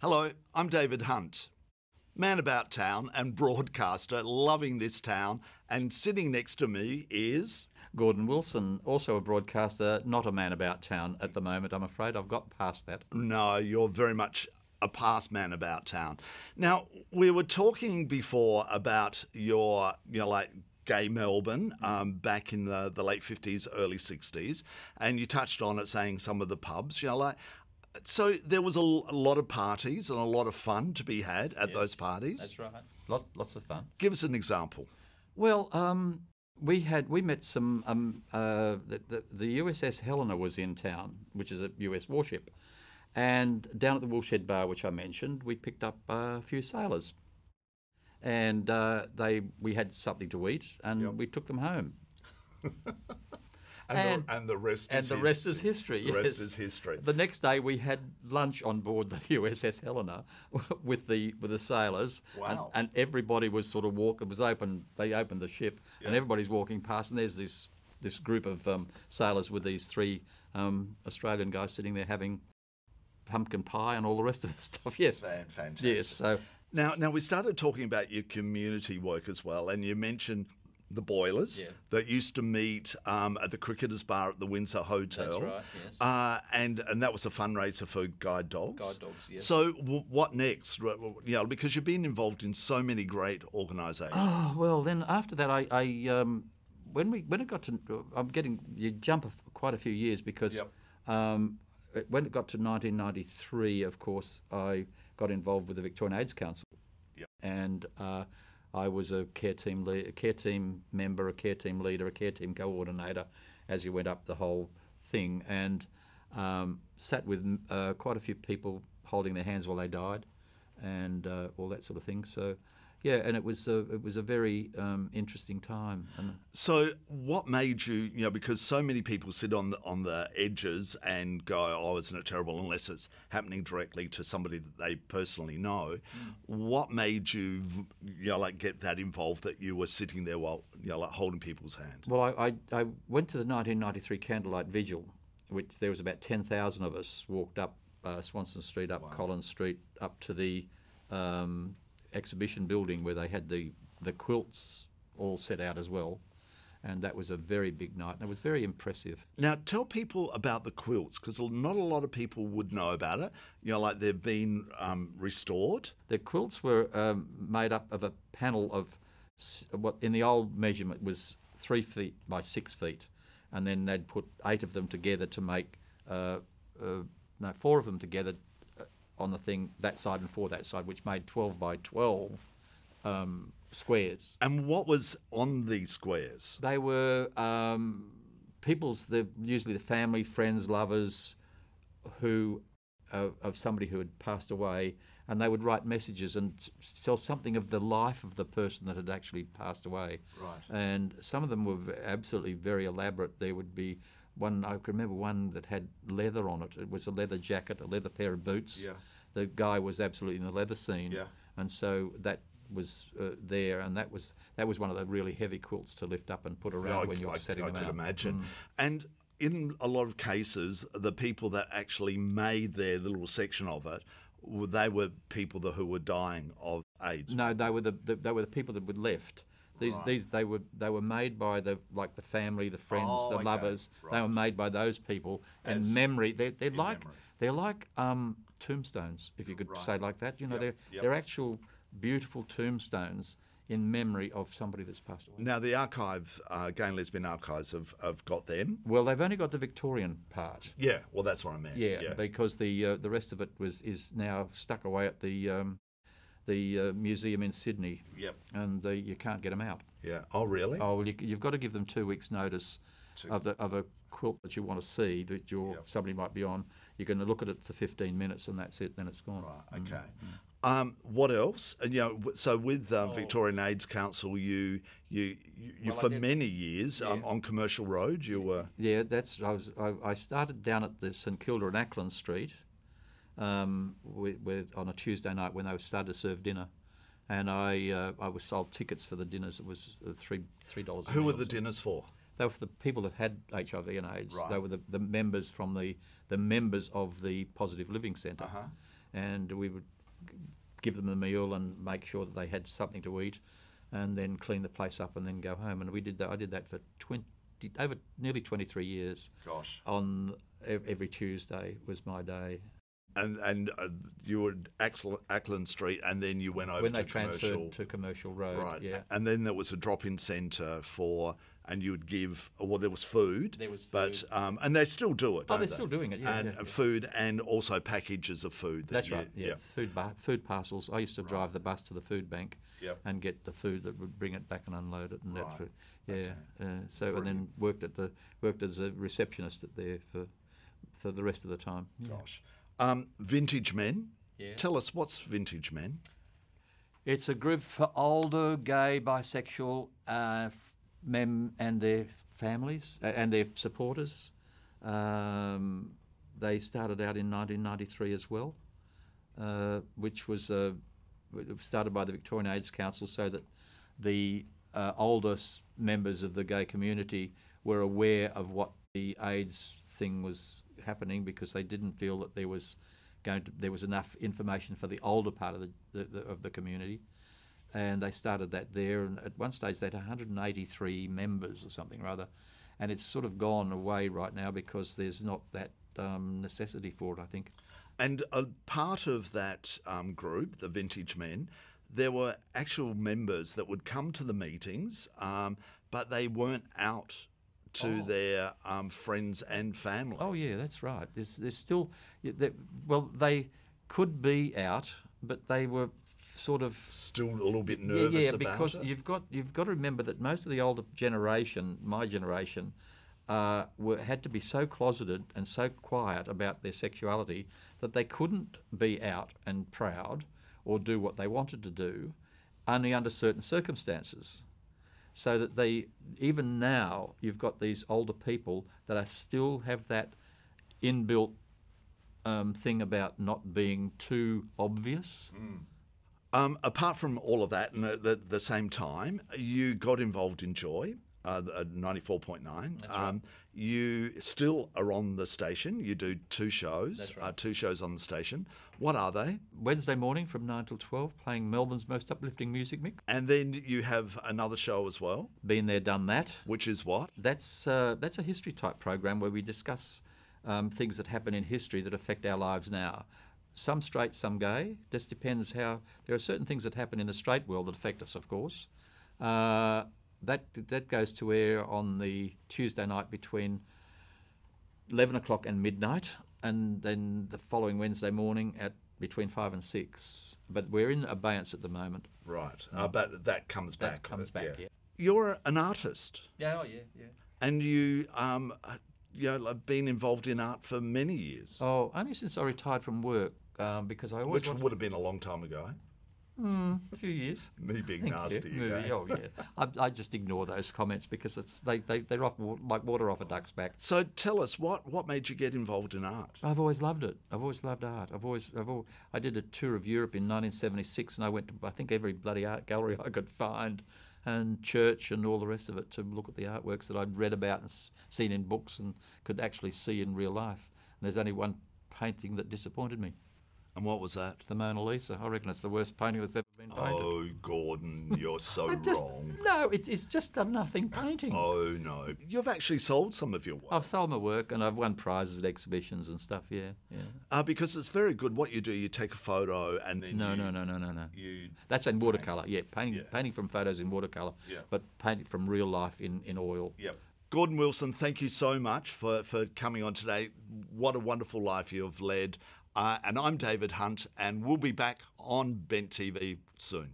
Hello, I'm David Hunt, man about town and broadcaster, loving this town, and sitting next to me is... Gordon Wilson, also a broadcaster, not a man about town at the moment. I'm afraid I've got past that. No, you're very much a past man about town. Now, we were talking before about your gay Melbourne back in the late 50s, early 60s, and you touched on it saying some of the pubs, so there was a lot of parties and a lot of fun to be had at those parties. That's right. Lots of fun. Give us an example. Well, we met some. The USS Helena was in town, which is a US warship, and down at the Woolshed Bar, which I mentioned, we picked up a few sailors, and we had something to eat, and we took them home. And the rest is history. The rest is history. The rest is history. The next day we had lunch on board the USS Helena with the sailors. Wow. And everybody was sort of walking. It was open. They opened the ship, and everybody's walking past. And there's this group of sailors with these three Australian guys sitting there having pumpkin pie and all the rest of the stuff. Yes. Fantastic. Yes. So now we started talking about your community work as well, and you mentioned the boilers that used to meet at the Cricketers Bar at the Windsor Hotel. That's right, yes. And that was a fundraiser for guide dogs. Guide dogs, yes. So what next? Because you've been involved in so many great organisations. Oh, well, then after that, when it got to, you jump quite a few years because when it got to 1993, of course, I got involved with the Victorian AIDS Council. Yep. And I was a care team member, a care team leader, a care team coordinator as you went up the whole thing, and sat with quite a few people holding their hands while they died, and all that sort of thing. So, yeah, and it was a very interesting time. So, what made you, because so many people sit on the edges and go, "Oh, isn't it terrible?" Unless it's happening directly to somebody that they personally know. What made you, get that involved that you were sitting there while, holding people's hand? Well, I went to the 1993 candlelight vigil, which there was about 10,000 of us walked up Swanston Street, up Collins Street, up to the exhibition building where they had the quilts all set out as well, and that was a very big night, and it was very impressive. Now, tell people about the quilts, because not a lot of people would know about it. They've been restored. The quilts were made up of a panel of what in the old measurement was 3 feet by 6 feet, and then they'd put 8 of them together to make 4 of them together on the thing that side and 4 that side, which made 12 by 12 squares. And what was on these squares? They were usually the family, friends, lovers of somebody who had passed away, and they would write messages and tell something of the life of the person that had actually passed away. Right. And some of them were absolutely very elaborate. There would be one, I can remember one that had leather on it. It was a leather jacket, a leather pair of boots. Yeah. The guy was absolutely in the leather scene. Yeah. And so that was there, and that was one of the really heavy quilts to lift up and put around when you were setting them out. I could imagine. And in a lot of cases, the people that actually made their little section of it, they were people who were dying of AIDS. No, they were the people that were left. They were made by the family, the friends, the lovers. Right. They were made by those people, and memory. They're like tombstones, if you could say like that. They're actual beautiful tombstones in memory of somebody that's passed away. Now the archive, Gay and Lesbian Archives, have got them. Well, they've only got the Victorian part. Yeah, well that's what I meant. Yeah. Because the rest of it is now stuck away at the museum in Sydney. Yep. And you can't get them out. Yeah. Oh, really? Oh, well, you've got to give them 2 weeks' notice of a quilt that you want to see that somebody might be on. You're going to look at it for 15 minutes and that's it. Then it's gone. Right. Okay. What else? So with Victorian AIDS Council, you for many years on Commercial Road, you were. Yeah, I started down at the St Kilda and Ackland Street. On a Tuesday night when they started to serve dinner, and I was sold tickets for the dinners. It was $3. Who were the dinners for? They were for the people that had HIV and AIDS. Right. They were the members from the members of the Positive Living Centre, and we would give them a meal and make sure that they had something to eat, and then clean the place up and then go home. And we did that. I did that for over nearly 23 years. Gosh. On every Tuesday was my day. And you were at Ackland Street, and then you went over when to they transferred Commercial. to Commercial Road. Right. Yeah. And then there was a drop-in centre and you would give, well, there was food. There was food. But, and they still do it, don't they're they? still doing it, yeah. And food and also packages of food. That's right, yeah. Food parcels. I used to drive the bus to the food bank and get the food that would bring it back and unload it. And Right. And then worked as a receptionist there for the rest of the time. Yeah. Gosh. Vintage Men. Yeah. Tell us, what's Vintage Men? It's a group for older gay, bisexual men and their families and their supporters. They started out in 1993 as well, which was started by the Victorian AIDS Council so that the oldest members of the gay community were aware of what the AIDS thing was happening, because they didn't feel that there was enough information for the older part of the community, and they started that there. And at one stage they had 183 members or something or other, and it's sort of gone away right now because there's not that necessity for it, I think. And a part of that group, the Vintage Men, there were actual members that would come to the meetings, but they weren't out to their friends and family. Oh yeah, that's right. There's still, they could be out, but they were sort of still a little bit nervous about because it. you've got to remember that most of the older generation, my generation, had to be so closeted and so quiet about their sexuality that they couldn't be out and proud or do what they wanted to do, only under certain circumstances. So that even now, you've got these older people that still have that inbuilt thing about not being too obvious. Apart from all of that, and at the same time, you got involved in Joy, 94.9. Right. You still are on the station. You do two shows. That's right. 2 shows on the station. What are they? Wednesday morning from 9 till 12, playing Melbourne's most uplifting music mix. And then you have another show as well. Been there, done that. Which is what? That's a history type program where we discuss things that happen in history that affect our lives now. Some straight, some gay. Just depends how. There are certain things that happen in the straight world that affect us, of course. That goes to air on the Tuesday night between 11 o'clock and midnight, and then the following Wednesday morning at between 5 and 6. But we're in abeyance at the moment. Right. But that comes back. That comes back, yeah. You're an artist. Yeah, yeah. And you have been involved in art for many years. Oh, only since I retired from work, because I always Which would have been a long time ago. A few years. Me being Thank nasty you. again. Oh yeah, I just ignore those comments because they're off, like water off a duck's back. So tell us, what made you get involved in art? I've always loved it. I've always loved art. I did a tour of Europe in 1976, and I went to I think every bloody art gallery I could find, and church and all the rest of it, to look at the artworks that I'd read about and seen in books and could actually see in real life. And there's only one painting that disappointed me. And what was that? The Mona Lisa. I reckon it's the worst painting that's ever been painted. Oh, Gordon, you're so wrong. No, it's just a nothing painting. Oh, no. You've actually sold some of your work. I've sold my work and I've won prizes at exhibitions and stuff, yeah. Because it's very good. What you do, you take a photo and then No. That's in watercolour, yeah. Painting from photos in watercolour, but painting from real life in oil. Yep. Gordon Wilson, thank you so much for coming on today. What a wonderful life you've led. And I'm David Hunt, and we'll be back on Bent TV soon.